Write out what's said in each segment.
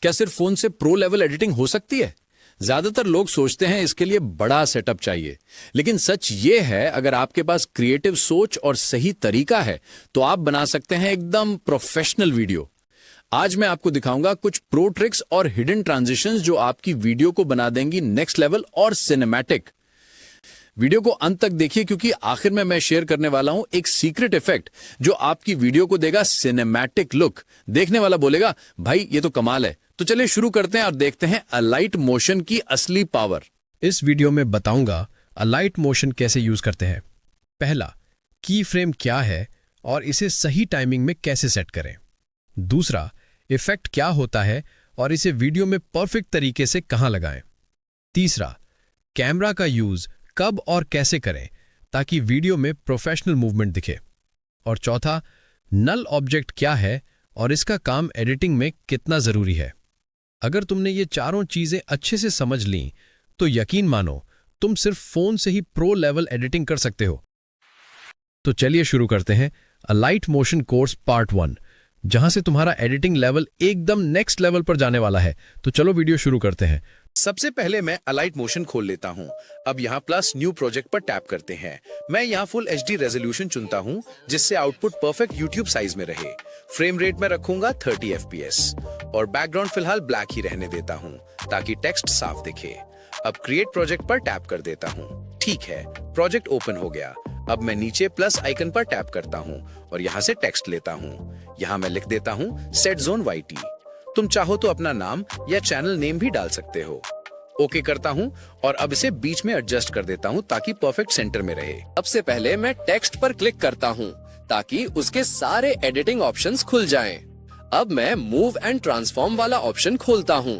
क्या सिर्फ फोन से प्रो लेवल एडिटिंग हो सकती है? ज्यादातर लोग सोचते हैं इसके लिए बड़ा सेटअप चाहिए, लेकिन सच ये है अगर आपके पास क्रिएटिव सोच और सही तरीका है तो आप बना सकते हैं एकदम प्रोफेशनल वीडियो। आज मैं आपको दिखाऊंगा कुछ प्रो ट्रिक्स और हिडन ट्रांजिशंस जो आपकी वीडियो को बना देंगी नेक्स्ट लेवल और सिनेमैटिक। वीडियो को अंत तक देखिए क्योंकि आखिर में मैं शेयर करने वाला हूं एक सीक्रेट इफेक्ट जो आपकी वीडियो को देगा सिनेमैटिक लुक। देखने वाला बोलेगा भाई ये तो कमाल है। तो चलिए शुरू करते हैं और देखते हैं अलाइट मोशन की असली पावर। इस वीडियो में बताऊंगा अलाइट मोशन कैसे यूज करते हैं। पहला, की फ्रेम क्या है और इसे सही टाइमिंग में कैसे सेट करें। दूसरा, इफेक्ट क्या होता है और इसे वीडियो में परफेक्ट तरीके से कहां लगाएं। तीसरा, कैमरा का यूज कब और कैसे करें ताकि वीडियो में प्रोफेशनल मूवमेंट दिखे। और चौथा, नल ऑब्जेक्ट क्या है और इसका काम एडिटिंग में कितना जरूरी है। अगर तुमने ये चारों चीजें अच्छे से समझ लीं तो यकीन मानो तुम सिर्फ फोन से ही प्रो लेवल एडिटिंग कर सकते हो। तो चलिए शुरू करते हैं अलाइट मोशन कोर्स पार्ट 1, जहां से तुम्हारा एडिटिंग लेवल एकदम नेक्स्ट लेवल पर जाने वाला है। तो चलो वीडियो शुरू करते हैं। सबसे पहले मैं अलाइट मोशन खोल लेता हूं। अब यहाँ प्लस न्यू प्रोजेक्ट पर टैप करते हैं। मैं यहाँ फुल HD रेजोल्यूशन चुनता हूं जिससे आउटपुट परफेक्ट YouTube साइज में रहे। फ्रेम रेट में रखूंगा 30 FPS और बैकग्राउंड फिलहाल ब्लैक ही रहने देता हूं ताकि टेक्स्ट साफ दिखे। अब क्रिएट प्रोजेक्ट पर टैप कर देता हूँ। ठीक है, प्रोजेक्ट ओपन हो गया। अब मैं नीचे प्लस आइकन पर टैप करता हूँ और यहाँ से टेक्स्ट लेता हूँ। यहाँ मैं लिख देता हूँ सेट जोन YT। तुम चाहो तो अपना नाम या चैनल नेम भी डाल सकते हो। ओके करता हूँ और अब इसे बीच में एडजस्ट कर देता हूँ ताकि परफेक्ट सेंटर में रहे। सबसे पहले मैं टेक्स्ट पर क्लिक करता हूँ ताकि उसके सारे एडिटिंग ऑप्शंस खुल जाएं। अब मैं मूव एंड ट्रांसफॉर्म वाला ऑप्शन खोलता हूँ।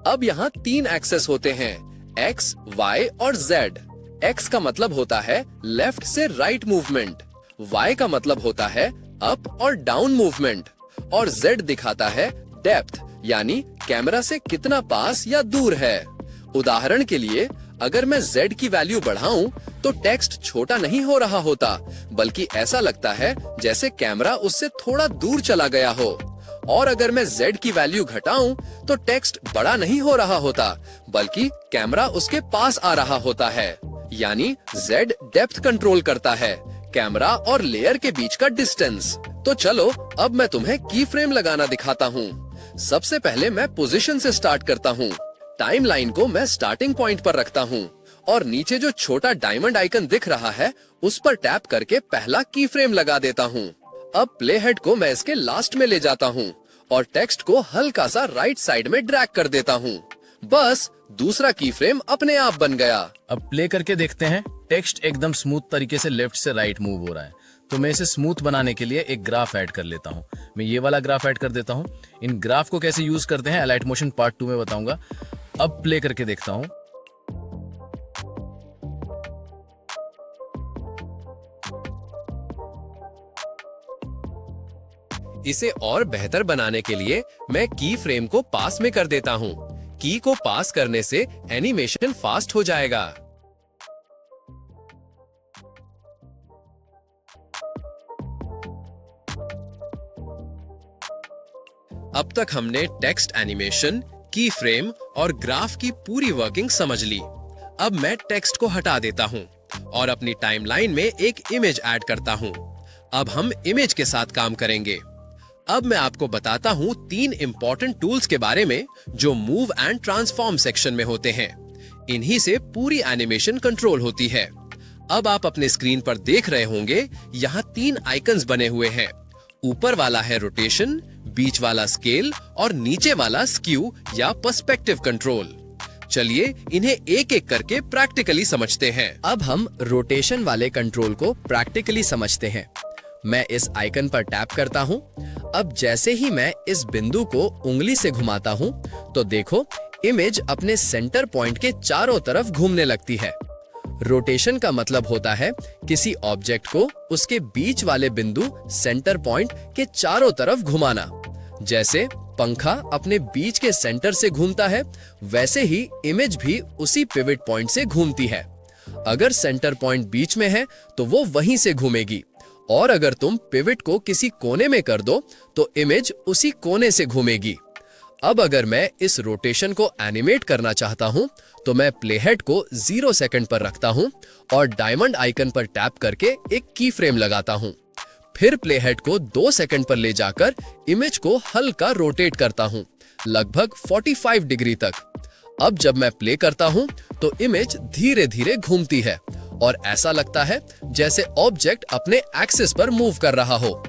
अब यहाँ 3 एक्सेस होते हैं, X, Y और Z। X का मतलब होता है लेफ्ट से राइट मूवमेंट, Y का मतलब होता है अप और डाउन मूवमेंट और Z दिखाता है डेप्थ यानी कैमरा से कितना पास या दूर है। उदाहरण के लिए अगर मैं Z की वैल्यू बढ़ाऊं तो टेक्स्ट छोटा नहीं हो रहा होता, बल्कि ऐसा लगता है जैसे कैमरा उससे थोड़ा दूर चला गया हो। और अगर मैं Z की वैल्यू घटाऊं तो टेक्स्ट बड़ा नहीं हो रहा होता, बल्कि कैमरा उसके पास आ रहा होता है। यानी Z डेप्थ कंट्रोल करता है, कैमरा और लेयर के बीच का डिस्टेंस। तो चलो अब मैं तुम्हें की फ्रेम लगाना दिखाता हूँ। सबसे पहले मैं पोजीशन से स्टार्ट करता हूँ। टाइमलाइन को मैं स्टार्टिंग पॉइंट पर रखता हूँ और नीचे जो छोटा डायमंड आइकन दिख रहा है उस पर टैप करके पहला की फ्रेम लगा देता हूँ। अब प्ले हेड को मैं इसके लास्ट में ले जाता हूँ और टेक्स्ट को हल्का सा राइट साइड में ड्रैग कर देता हूँ। बस दूसरा की फ्रेम अपने आप बन गया। अब प्ले करके देखते हैं। टेक्स्ट एकदम स्मूथ तरीके से लेफ्ट से राइट मूव हो रहा है, तो मैं इसे स्मूथ बनाने के लिए एक ग्राफ ऐड कर लेता हूँ। मैं ये वाला ग्राफ ऐड कर देता हूँ। इन ग्राफ को कैसे यूज करते हैं अलाइट मोशन पार्ट 2 में बताऊंगा। अब प्ले करके देखता हूँ। इसे और बेहतर बनाने के लिए मैं की फ्रेम को पास में कर देता हूँ। की को पास करने से एनिमेशन फास्ट हो जाएगा। अब तक हमने टेक्स्ट एनिमेशन, की फ्रेम और ग्राफ की पूरी वर्किंग समझ ली। अब मैं टेक्स्ट को हटा देता हूँ और अपनी टाइमलाइन में एक इमेज ऐड करता हूँ। अब हम इमेज के साथ काम करेंगे। अब मैं आपको बताता हूँ 3 इंपॉर्टेंट टूल्स के बारे में जो मूव एंड ट्रांसफॉर्म सेक्शन में होते हैं। इन्हीं से पूरी एनिमेशन कंट्रोल होती है। अब आप अपने स्क्रीन पर देख रहे होंगे यहाँ 3 आइकन्स बने हुए हैं। ऊपर वाला है रोटेशन, बीच वाला स्केल और नीचे वाला स्क्यू या पर्सपेक्टिव कंट्रोल। चलिए इन्हें एक एक करके प्रैक्टिकली समझते हैं। अब हम रोटेशन वाले कंट्रोल को प्रैक्टिकली समझते हैं। मैं इस आइकन पर टैप करता हूं। अब जैसे ही मैं इस बिंदु को उंगली से घुमाता हूं तो देखो इमेज अपने सेंटर पॉइंट के चारों तरफ घूमने लगती है। रोटेशन का मतलब होता है किसी ऑब्जेक्ट को उसके बीच वाले बिंदु सेंटर पॉइंट के चारों तरफ घुमाना। जैसे पंखा अपने बीच के सेंटर से घूमता है, वैसे ही इमेज भी उसी पिवट पॉइंट से घूमती है। अगर सेंटर पॉइंट बीच में है तो वो वहीं से घूमेगी, और अगर तुम पिवट को किसी कोने में कर दो तो इमेज उसी कोने से घूमेगी। अब अगर मैं इस रोटेशन को एनिमेट करना चाहता हूं तो मैं प्लेहेड को 0 सेकंड पर रखता हूं और डायमंड आइकन पर टैप करके एक की फ्रेम लगाता हूं। फिर प्लेहेड को 2 सेकंड पर ले जाकर इमेज को हल्का रोटेट करता हूं, लगभग 45 डिग्री तक। अब जब मैं प्ले करता हूं तो इमेज धीरे धीरे घूमती है और ऐसा लगता है जैसे ऑब्जेक्ट अपने एक्सिस पर मूव कर रहा हो।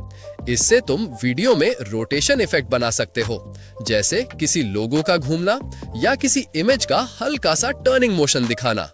इससे तुम वीडियो में रोटेशन इफेक्ट बना सकते हो, जैसे किसी लोगो का घूमना या किसी इमेज का हल्का सा टर्निंग मोशन दिखाना।